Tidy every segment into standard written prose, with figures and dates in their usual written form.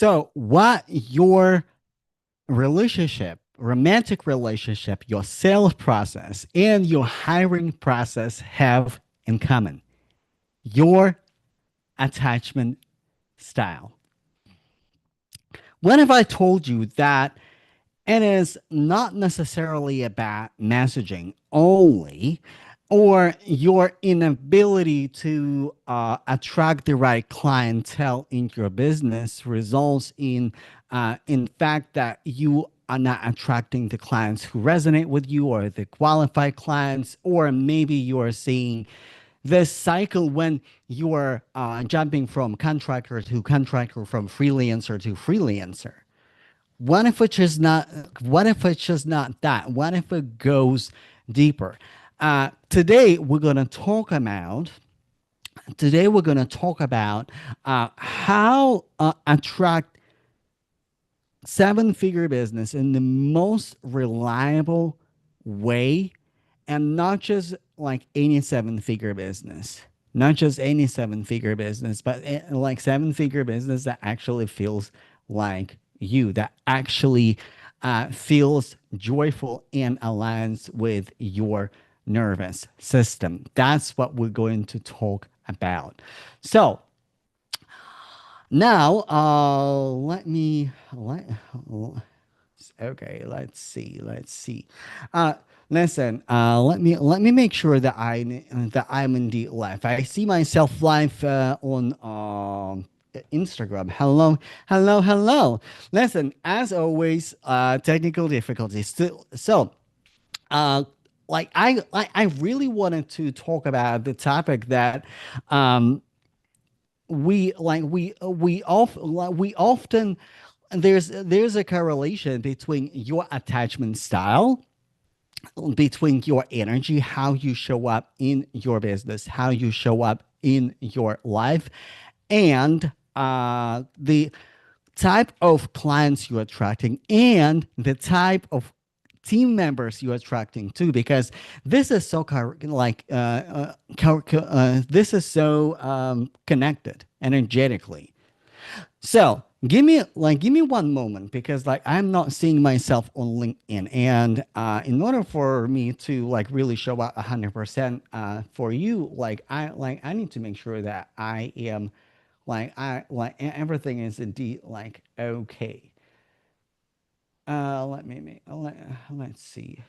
So what your romantic relationship, your sales process, and your hiring process have in common? Your attachment style. What if I told you that it is not necessarily about messaging only, or your inability to attract the right clientele in your business results in fact, that you are not attracting the clients who resonate with you or the qualified clients, or maybe you are seeing this cycle when you are jumping from contractor to contractor, from freelancer to freelancer. What if it's just not? What if it's just not that? What if it goes deeper? Today we're gonna talk about. Today we're gonna talk about how attract seven-figure business in the most reliable way, and not just like any seven-figure business, not just any seven-figure business, but like seven-figure business that actually feels like you, that actually feels joyful and aligns with your nervous system. That's what we're going to talk about. So now, okay, let's see. Uh, Listen, let me make sure that I'm indeed live. I see myself live on Instagram. Hello, hello, hello. Listen, as always, technical difficulties. So, uh, I really wanted to talk about the topic that um we often, there's a correlation between your attachment style, between your energy, how you show up in your business, how you show up in your life, and the type of clients you're attracting, and the type of team members you're attracting too, because this is so this is so connected energetically. So give me one moment, because like I'm not seeing myself on LinkedIn, and in order for me to like really show up 100% for you, I need to make sure that I am everything is indeed like okay. Let's see.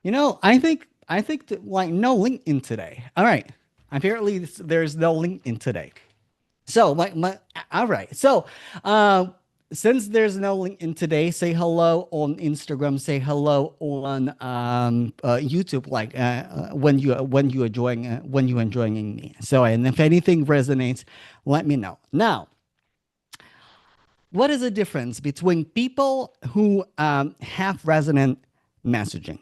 I think no LinkedIn today. All right. Apparently there's no LinkedIn today. So all right. So uh, since there's no LinkedIn today, say hello on Instagram. Say hello on YouTube. When you are joining me. So, and if anything resonates, let me know. Now, what is the difference between people who have resonant messaging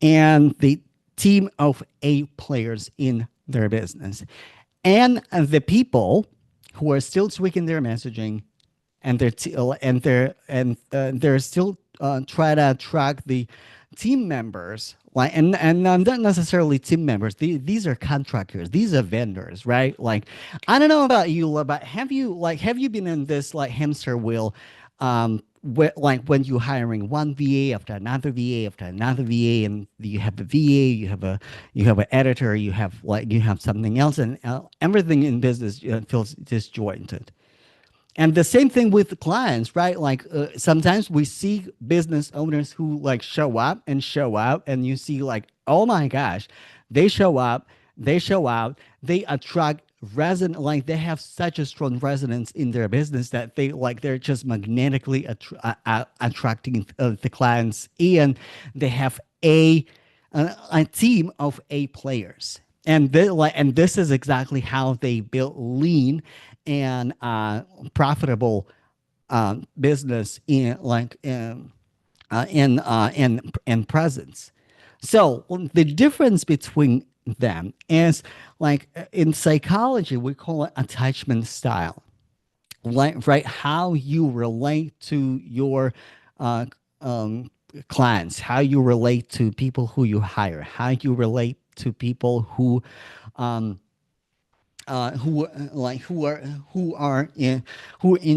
and the team of A players in their business, and the people who are still tweaking their messaging, and they're still try to track the team members, and not necessarily team members. These are contractors, these are vendors, right? Like, I don't know about you, but have you been in this like hamster wheel, like when you're hiring one VA after another VA after another VA, and you have a VA, you have an editor, you have something else, and everything in business feels disjointed. And the same thing with clients, right? Like sometimes we see business owners who like show up and show out, and you see like, oh my gosh, they show up, they show out, they attract resident, like they have such a strong resonance in their business that they're just magnetically attracting the clients, and they have a team of A players. And this is exactly how they build lean and profitable business in presence. So the difference between them is, like, in psychology we call it attachment style, like, right, how you relate to your uh, um, clients, how you relate to people who you hire, how you relate to people who um, who are in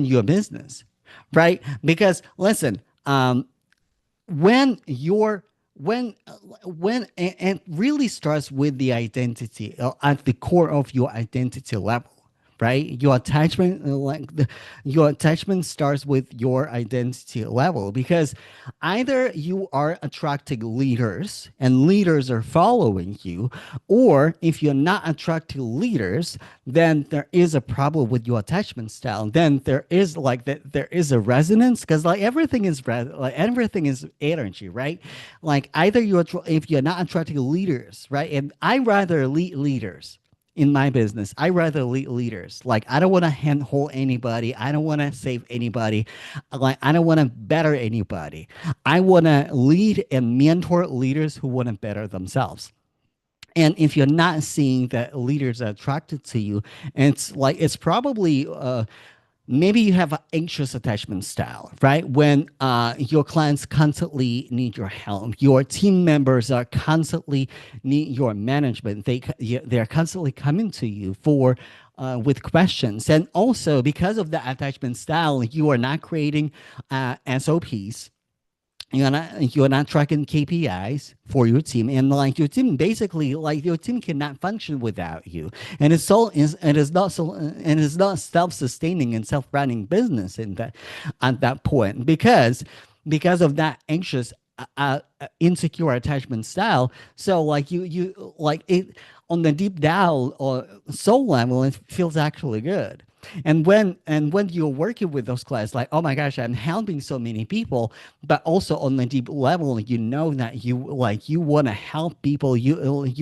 your business, right? Because listen, when you're when and really starts with the identity, at the core of your identity level, right? Your attachment, your attachment starts with your identity level, because either you are attracting leaders and leaders are following you, or if you're not attracting leaders, then there is a problem with your attachment style. Then there is like that, there is a resonance, because like everything is energy, right? Like either if you're not attracting leaders, right? And I rather lead leaders in my business. I rather lead leaders. Like I don't want to handhold anybody. I don't want to save anybody. Like I don't want to better anybody. I want to lead and mentor leaders who want to better themselves. And if you're not seeing that leaders are attracted to you, and it's probably maybe you have an anxious attachment style, right? When your clients constantly need your help, your team members are constantly need your management. They're constantly coming to you for with questions, and also because of the attachment style, you are not creating SOPs. You're not tracking KPIs for your team, and like your team basically like your team cannot function without you, and it's not self-sustaining and self-running business in that at that point, because of that anxious insecure attachment style. So like you like it on the deep down or soul level, it feels actually good. And when you're working with those clients, like, oh my gosh, I'm helping so many people, but also on the deep level, you know that you want to help people, you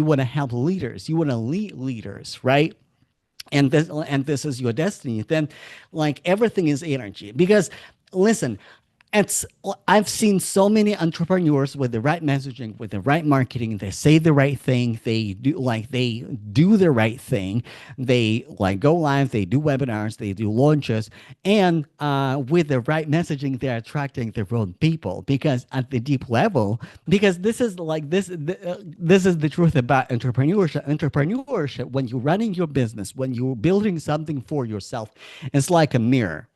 want to help leaders, you want to lead leaders, right? And this is your destiny. Then like everything is energy, because listen, it's I've seen so many entrepreneurs with the right messaging, with the right marketing, they say the right thing, they do the right thing, they like go live, they do webinars, they do launches, and with the right messaging they're attracting the wrong people, because at the deep level, because this is the truth about entrepreneurship. When you're running your business, when you're building something for yourself, it's like a mirror,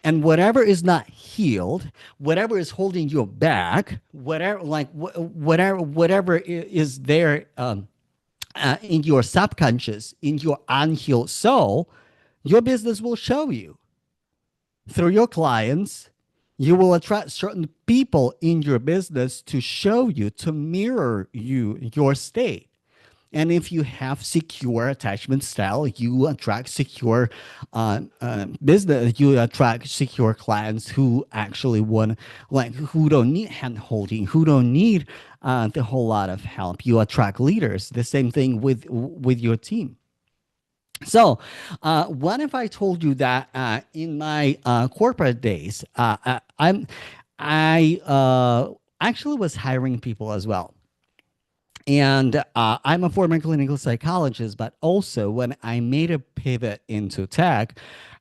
and whatever is not healed, whatever is holding you back, whatever is there in your subconscious, in your unhealed soul, your business will show you through your clients. You will attract certain people in your business to show you, to mirror your state. And if you have secure attachment style, you attract secure business. You attract secure clients who actually want, like, who don't need hand holding, who don't need the whole lot of help. You attract leaders. The same thing with your team. So, what if I told you that in my corporate days, I actually was hiring people as well. And I'm a former clinical psychologist, but also when I made a pivot into tech,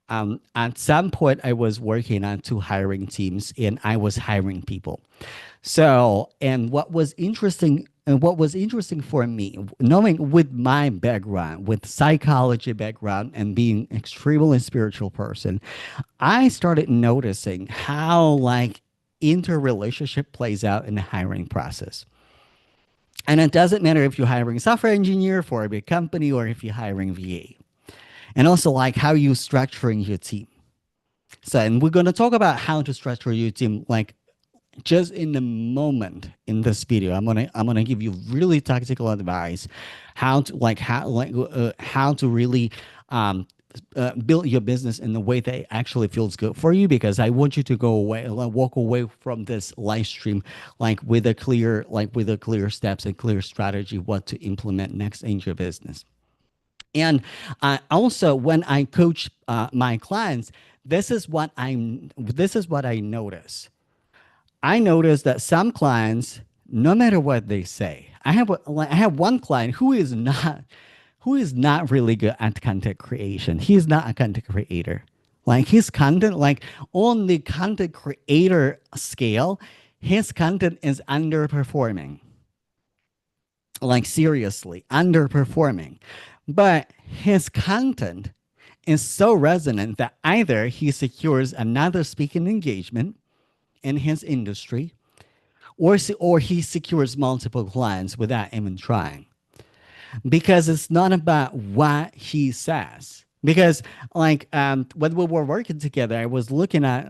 at some point I was working on two hiring teams and I was hiring people. So, and what was interesting for me, knowing with my background, with psychology background and being extremely spiritual person, I started noticing how like interrelationship plays out in the hiring process. And it doesn't matter if you're hiring a software engineer for a big company or if you're hiring VA. And also like how you structuring your team. So, and we're going to talk about how to structure your team like just in the moment in this video. I'm gonna give you really tactical advice, how to really build your business in a way that actually feels good for you. Because I want you to go away, like, walk away from this live stream with a clear steps and clear strategy what to implement next in your business. And also, when I coach my clients, this is what I notice. I noticed that some clients, no matter what they say, I have one client who is not really good at content creation. He's not a content creator. Like his content, like on the content creator scale, his content is underperforming. like seriously underperforming, but his content is so resonant that either he secures another speaking engagement in his industry, or he secures multiple clients without even trying, because it's not about what he says. Because when we were working together, I was looking at,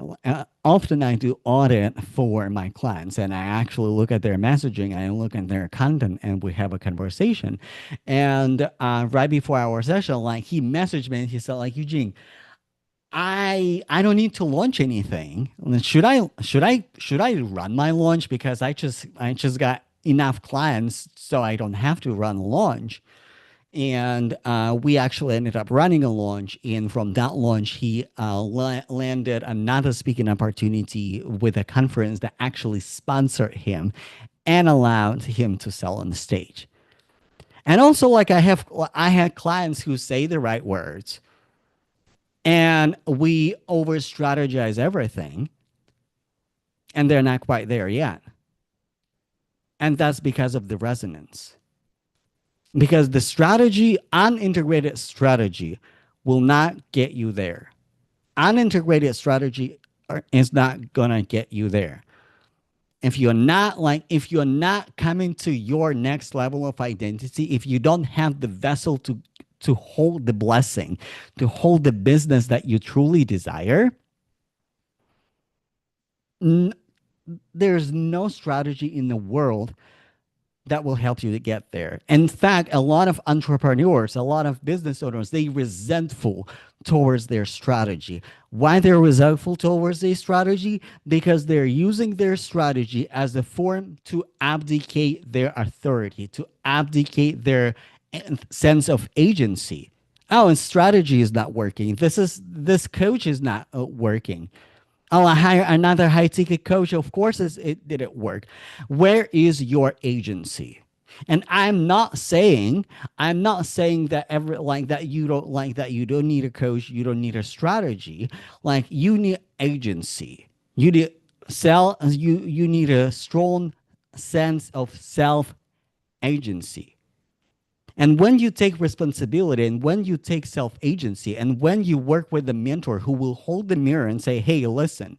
often I do audit for my clients, and I actually look at their messaging, I look at their content, and we have a conversation. And right before our session, like, he messaged me and he said, like, Eugene, I don't need to launch anything. Should I run my launch, because I just got enough clients, so I don't have to run a launch. And we actually ended up running a launch. And from that launch, he landed another speaking opportunity with a conference that actually sponsored him and allowed him to sell on the stage. And also, like, I had clients who say the right words, and we over strategize everything, and they're not quite there yet. And that's because of the resonance. Because the strategy, unintegrated strategy, will not get you there. Unintegrated strategy is not gonna get you there. If you're not coming to your next level of identity, if you don't have the vessel to hold the blessing, to hold the business that you truly desire, n- there's no strategy in the world that will help you to get there. In fact, a lot of entrepreneurs, a lot of business owners, they resentful towards their strategy. Why they're resentful towards their strategy? Because they're using their strategy as a form to abdicate their authority, to abdicate their sense of agency. Oh, and strategy is not working. This coach is not working. Oh, I hire another high ticket coach. Of course, it didn't work. Where is your agency? And I'm not saying that ever, like, that you don't need a coach, you don't need a strategy. Like, you need agency. You need you need a strong sense of self agency. And when you take responsibility, and when you take self agency, and when you work with a mentor who will hold the mirror and say, hey, listen,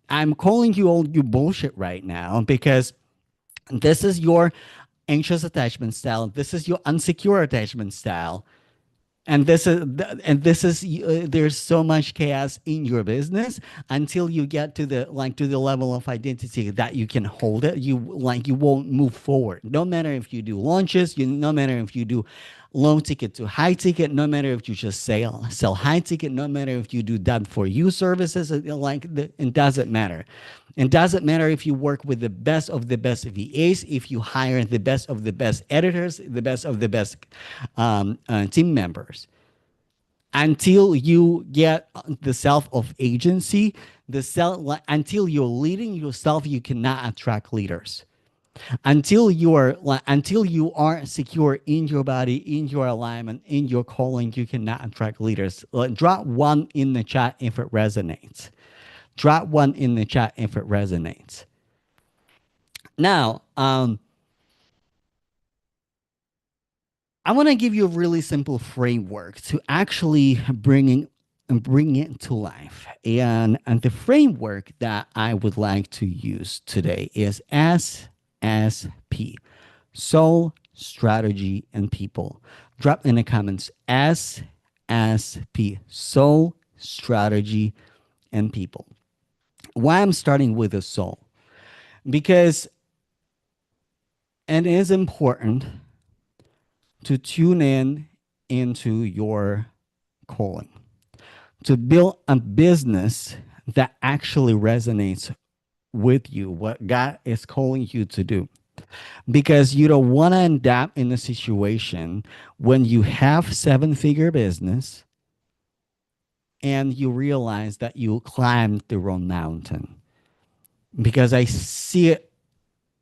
I'm calling you all you bullshit right now, because this is your anxious attachment style. This is your unsecure attachment style. And there's so much chaos in your business until you get to the level of identity that you can hold it. You won't move forward. No matter if you do launches, no matter if you do low ticket to high ticket, no matter if you just sell high ticket, no matter if you do done for you services, it doesn't matter. It doesn't matter if you work with the best of the best VAs, if you hire the best of the best editors, the best of the best team members. Until you get the self of agency, until you're leading yourself, you cannot attract leaders. Until you are secure in your body, in your alignment, in your calling, you cannot attract leaders. Drop one in the chat if it resonates. Drop one in the chat if it resonates. Now, I want to give you a really simple framework to actually bring it to life. And the framework that I would like to use today is SSP: Soul, Strategy, and People. Drop in the comments SSP: Soul, Strategy, and People. Why I'm starting with the soul? Because it is important to tune in into your calling, to build a business that actually resonates with you, what God is calling you to do. Because you don't want to end up in a situation when you have seven-figure business and you realize that you climbed the wrong mountain. Because I see it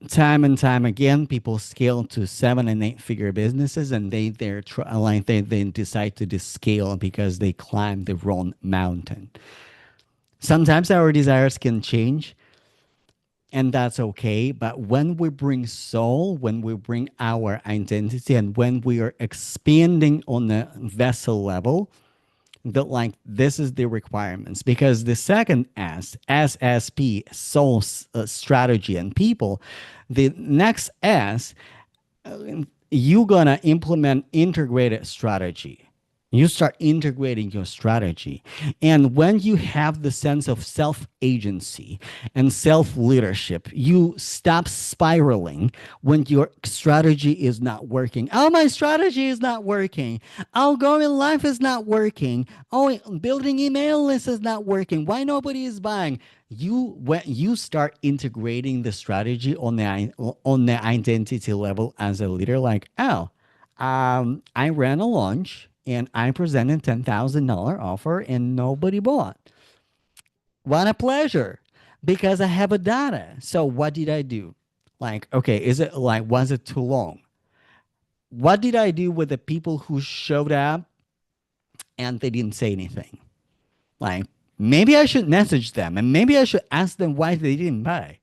time and time again. People scale to 7 and 8 figure businesses, and they decide to just scale because they climbed the wrong mountain. Sometimes our desires can change, and that's okay. But when we bring soul, when we bring our identity, and when we are expanding on the vessel level, that like this is the requirements, because the second SSP, soul, strategy and people, the next S, you gonna implement integrated strategy. You start integrating your strategy. And when you have the sense of self agency and self leadership, you stop spiraling when your strategy is not working. Oh, my strategy is not working. Oh, going live is not working. Oh, building email list is not working. Why nobody is buying? You, when you start integrating the strategy on the identity level as a leader, like, oh, I ran a launch and I presented $10,000 offer and nobody bought. What a pleasure, because I have a data. So what did I do? Like, okay, is it like, was it too long? What did I do with the people who showed up and they didn't say anything? Like, maybe I should message them and maybe I should ask them why they didn't buy.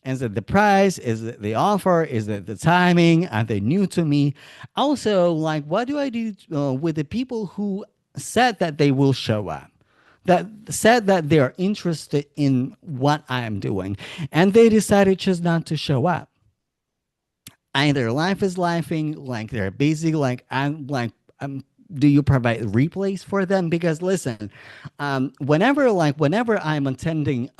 Is it the price? Is it the offer? Is it the timing? Are they new to me? Also, like, what do I do with the people who said that they will show up? That said that they are interested in what I am doing, and they decided just not to show up. Either life is laughing, like they're busy, like I'm like do you provide replays for them? Because listen, whenever I'm attending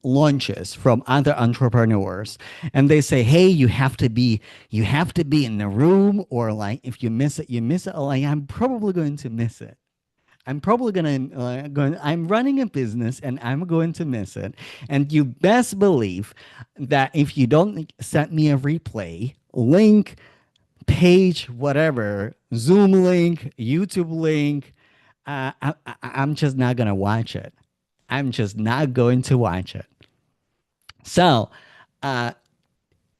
launches from other entrepreneurs, and they say, "Hey, you have to be in the room," or like if you miss it, you miss it. Like I'm probably going to miss it. I'm probably I'm running a business and I'm going to miss it. And you best believe that if you don't send me a replay link, page, whatever, Zoom link, YouTube link, I'm just not going to watch it. I'm just not going to watch it. So, uh,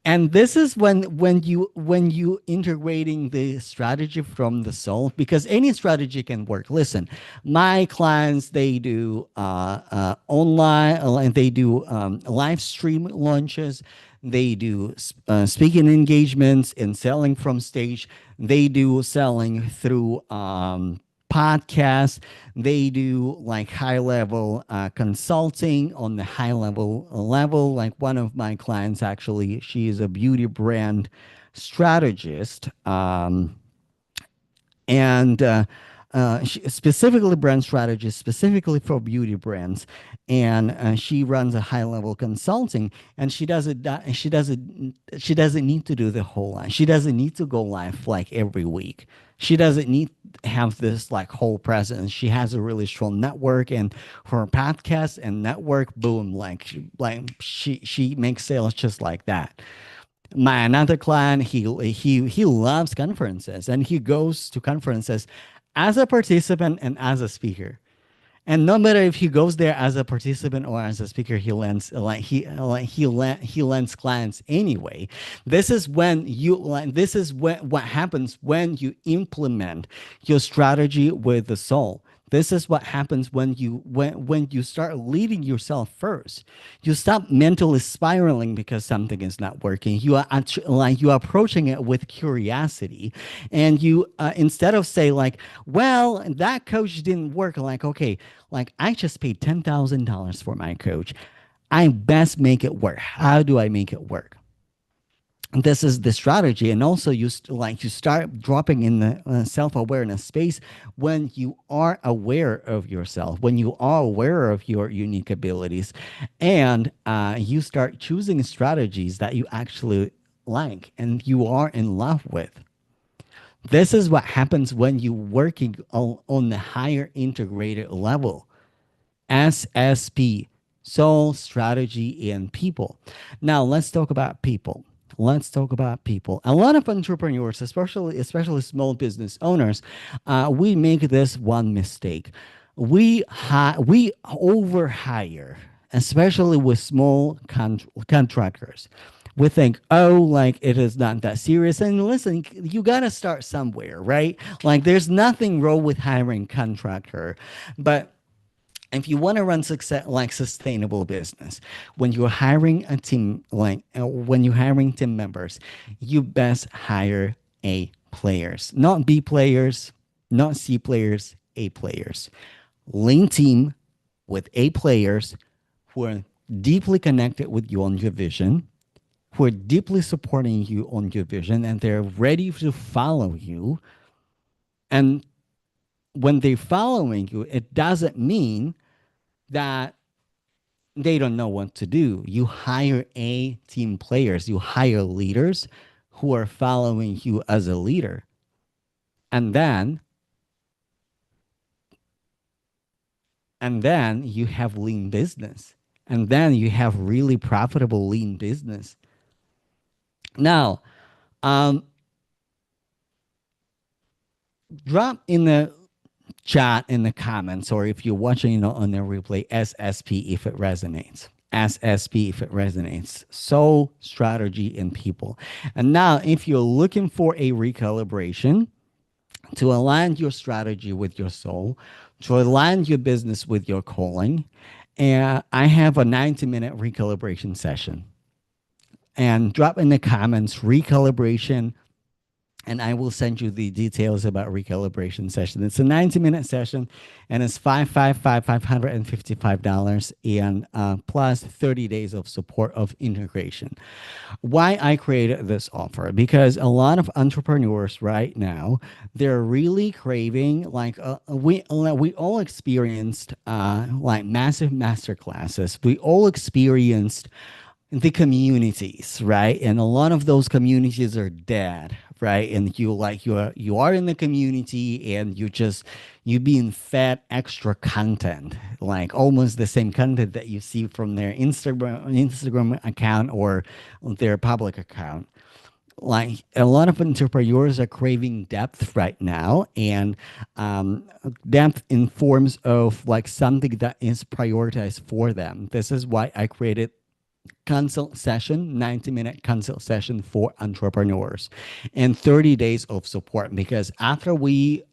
and this is when you integrating the strategy from the soul, because any strategy can work. Listen, my clients, they do online, they do live stream launches, they do speaking engagements and selling from stage, they do selling through podcasts. They do like high level consulting on the high level. Like one of my clients, actually, she is a beauty brand strategist. And specifically brand strategist, specifically for beauty brands, and she runs a high level consulting, and she doesn't need to do the whole line. She doesn't need to go live like every week. She doesn't need to have this like whole presence. She has a really strong network, and her podcast and network, boom, she makes sales just like that. My another client, he loves conferences, and he goes to conferences as a participant and as a speaker. And no matter if he goes there as a participant or as a speaker, he lands clients anyway. This is when what happens when you implement your strategy with the soul. This is what happens when you start leading yourself first. You stop mentally spiraling because something is not working. You are approaching it with curiosity, and you instead of say like, "Well, that coach didn't work." Like, okay, like I just paid $10,000 for my coach. I best make it work. How do I make it work? This is the strategy. And also you start dropping in the self-awareness space when you are aware of yourself, when you are aware of your unique abilities, and you start choosing strategies that you actually like and you are in love with. This is what happens when you're working on the higher integrated level. SSP, soul, strategy, and people. Now let's talk about people. Let's talk about people. A lot of entrepreneurs, especially small business owners, we make this one mistake. We overhire, especially with small contractors. We think, oh, like it is not that serious. And listen, you gotta start somewhere, right? Like there's nothing wrong with hiring contractor, but If you want to run success like sustainable business, when you're hiring a team, when you're hiring team members, you best hire A players, not B players, not C players, A players. Lean team with A players who are deeply connected with you on your vision, who are deeply supporting you on your vision, and they're ready to follow you. And when they're following you, it doesn't mean that they don't know what to do. You hire A team players, you hire leaders who are following you as a leader. And then you have lean business. And then you have really profitable lean business. Now, um, drop in the chat in the comments, or if you're watching on the replay, SSP if it resonates. SSP if it resonates. Soul, strategy, and people. And now, if you're looking for a recalibration to align your strategy with your soul, to align your business with your calling, and I have a 90-minute recalibration session. And drop in the comments recalibration, and I will send you the details about recalibration session. It's a 90-minute session, and it's $555 and plus 30 days of support of integration. Why I created this offer? Because a lot of entrepreneurs right now, they're really craving like we all experienced like massive master classes. We all experienced the communities, right? And a lot of those communities are dead, right? And you are in the community, and you being fed extra content, like almost the same content that you see from their Instagram account or their public account. Like a lot of entrepreneurs are craving depth right now, and depth in forms of like something that is prioritized for them. This is why I created consult session, 90-minute consult session for entrepreneurs, and 30 days of support. Because after we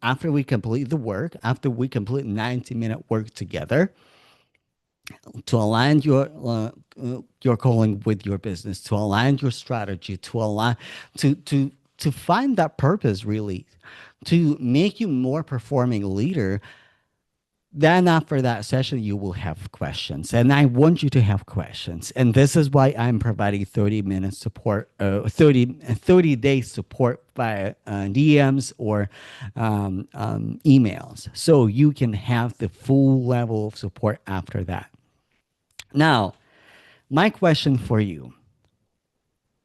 complete the work, after we complete 90-minute work together, to align your calling with your business, to align your strategy, to align to find that purpose, really, to make you more performing leader. Then after that session, you will have questions, and I want you to have questions. And this is why I'm providing 30-minute support, 30 day support via DMs or emails, so you can have the full level of support after that. Now, my question for you,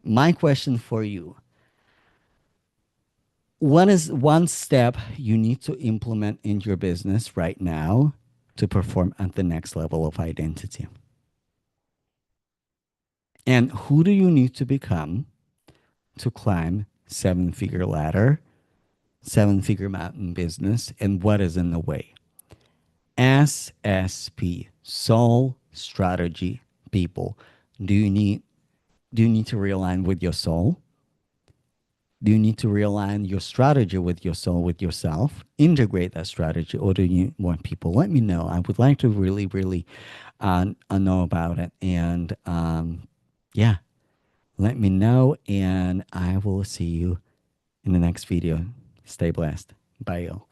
my question for you, what is one step you need to implement in your business right now to perform at the next level of identity? And who do you need to become to climb seven-figure ladder, seven-figure mountain business, and what is in the way? SSP, soul strategy people. Do you need to realign with your soul? Do you need to realign your strategy with your soul, with yourself? Integrate that strategy, or do you want people? Let me know. I would like to really, really know about it. And yeah, let me know, and I will see you in the next video. Stay blessed. Bye, y'all.